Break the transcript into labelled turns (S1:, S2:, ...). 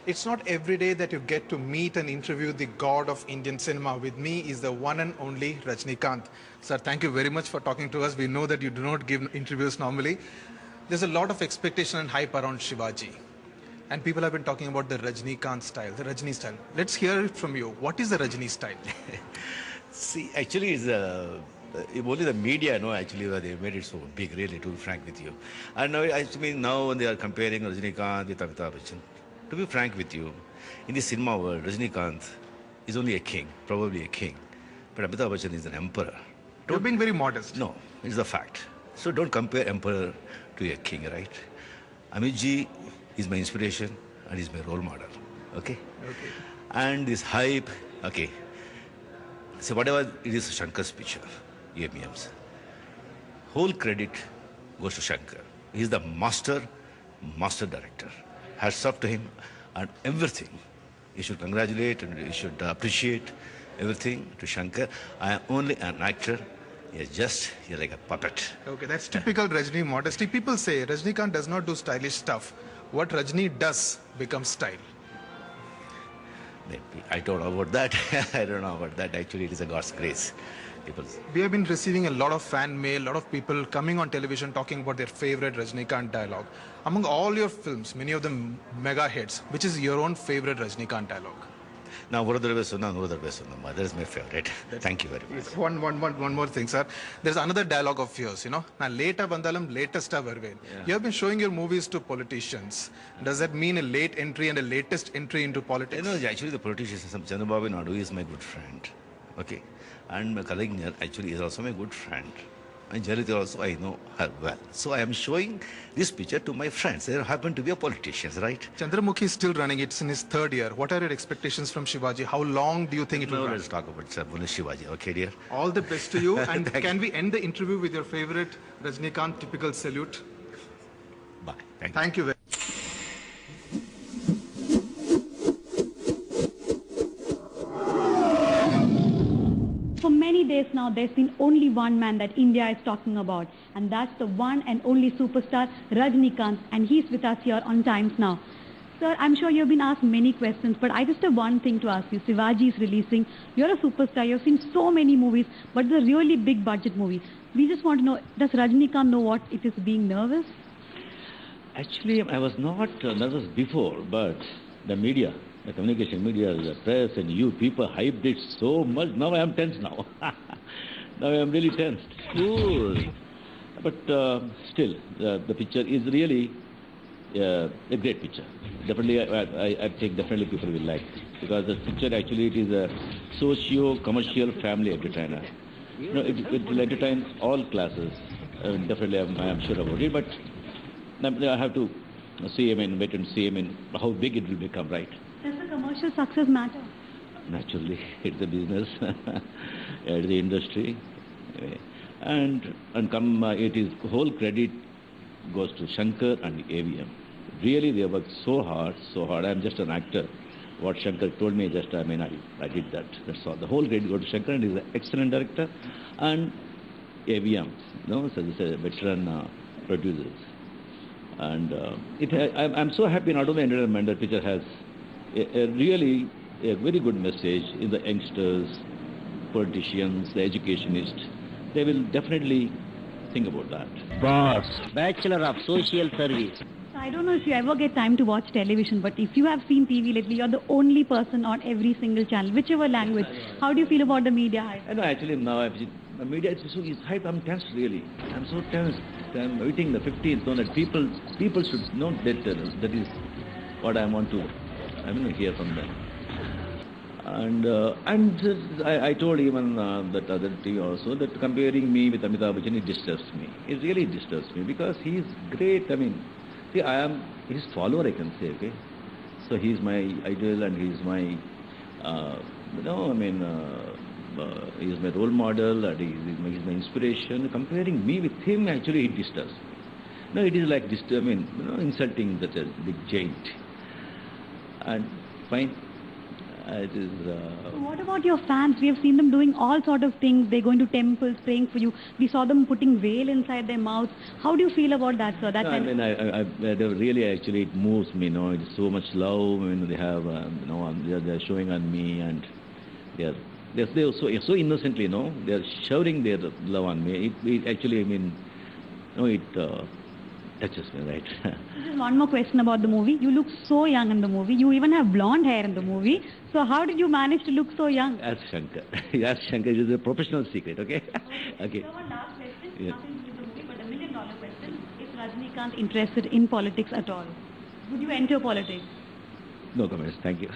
S1: It's not every day that you get to meet and interview the god of Indian cinema. With me is the one and only Rajnikant. Sir, thank you very much for talking to us. We know that you do not give interviews normally. There's a lot of expectation and hype around Shivaji. And people have been talking about the Rajnikant style, the Rajni style. Let's hear it from you. What is the Rajni style?
S2: See, actually, only the media know actually that they made it so big, really, to be frank with you. And now, now when they are comparing Rajinikanth with Amitabh Bachchan, to be frank with you, in the cinema world, Rajinikanth is only a king, probably a king. But Amitabh Bachchan is an emperor.
S1: You're being very modest.
S2: No, it's a fact. So don't compare emperor to a king, right? Amit is my inspiration and is my role model. Okay?
S1: Okay.
S2: And this hype, okay. So whatever it is Shankar's picture, AMM's. Whole credit goes to Shankar. He's the master director. Hats off to him and everything. You should congratulate and you should appreciate everything to Shankar. I am only an actor. You're like a puppet.
S1: Okay, that's typical Rajni modesty. People say Rajnikant does not do stylish stuff. What Rajni does becomes style.
S2: Maybe. I don't know about that. I don't know about that. Actually, it is a God's grace. People.
S1: We have been receiving a lot of fan mail, a lot of people coming on television talking about their favorite Rajnikant dialogue. Among all your films, many of them mega hits, which is your own favorite Rajnikant dialogue?
S2: Now, that is my favorite. Thank you very much.
S1: One more thing, sir. There's another dialogue of yours, Now, later bandalam, latest verve. You have been showing your movies to politicians. Does that mean a late entry and a latest entry into politics?
S2: No, actually, the politician, Chandrababu Naidu, is my good friend. Okay. And my colleague actually is also my good friend. And Jalita also, I know her well. So I am showing this picture to my friends. They happen to be a politicians, right?
S1: Chandramukhi is still running. It's in his third year. What are your expectations from Shivaji? How long do you think it will run?
S2: Let's talk about Shivaji. Okay, dear?
S1: All the best to you. And can we end the interview with your favorite Rajnikant typical salute?
S2: Bye.
S1: Thank you very much.
S3: For many days now, there's been only one man that India is talking about, and that's the one and only superstar Rajnikant, and he's with us here on Times Now. Sir, I'm sure you've been asked many questions, but I just have one thing to ask you. Shivaji is releasing. You're a superstar. You've seen so many movies, but it's a really big budget movie. We just want to know, does Rajnikant know what it is being nervous?
S4: Actually, I was not nervous before, but the media, the communication media, the press and you people hyped it so much. Now I am tense now. Now I am really tensed. Cool. But still, the picture is really a great picture. Definitely, I think definitely people will like it. Because the picture actually it is a socio-commercial family entertainer. It will entertain all classes. Definitely, I am sure about it. But I have to wait and see how big it will become, right?
S3: Does the commercial success matter?
S4: Naturally, it's a business, it's the industry, and it is whole credit goes to Shankar and AVM. Really, they worked so hard. I'm just an actor. What Shankar told me, I did that. That's all. The whole credit goes to Shankar, and he's an excellent director, and AVM, so this is a veteran producers. And I'm so happy not only entertainment, the picture has a really very good message in the youngsters, politicians, the educationists. They will definitely think about that.
S5: Boss, Bachelor of Social Service.
S3: I don't know if you ever get time to watch television, but if you have seen TV lately, you're the only person on every single channel, whichever language. How do you feel about the media hype?
S4: I know, actually, now I've seen the media is hype. I'm tense, really. I'm so tense. I'm waiting the 15th, so that people should know that is what I want to hear from them. And I told even that other TV also that comparing me with Amitabh Bachchan, it disturbs me. It really disturbs me because he's great. See, I am his follower, I can say, okay? So he's my idol and he's my, he's my role model and he's my inspiration. Comparing me with him, actually, it disturbs me. No, it is like insulting that a big giant. And fine. It is.
S3: What about your fans? We have seen them doing all sort of things. They're going to temples, praying for you. We saw them putting veil inside their mouths. How do you feel about that, sir? That
S4: No, I mean, they really actually it moves me. It's so much love. They have, they're showing on me, and they're so innocently, they're showering their love on me. It actually, it touches me, right?
S3: Just one more question about the movie. You look so young in the movie. You even have blonde hair in the movie. So how did you manage to look so young?
S4: Ask Shankar. Ask Shankar. It is a professional secret, okay? Okay.
S3: So one last question,
S4: Yeah.
S3: nothing to do with the movie, but $1 million question. Is Rajinikanth interested in politics at all? Would you enter politics?
S4: No comments. Thank you.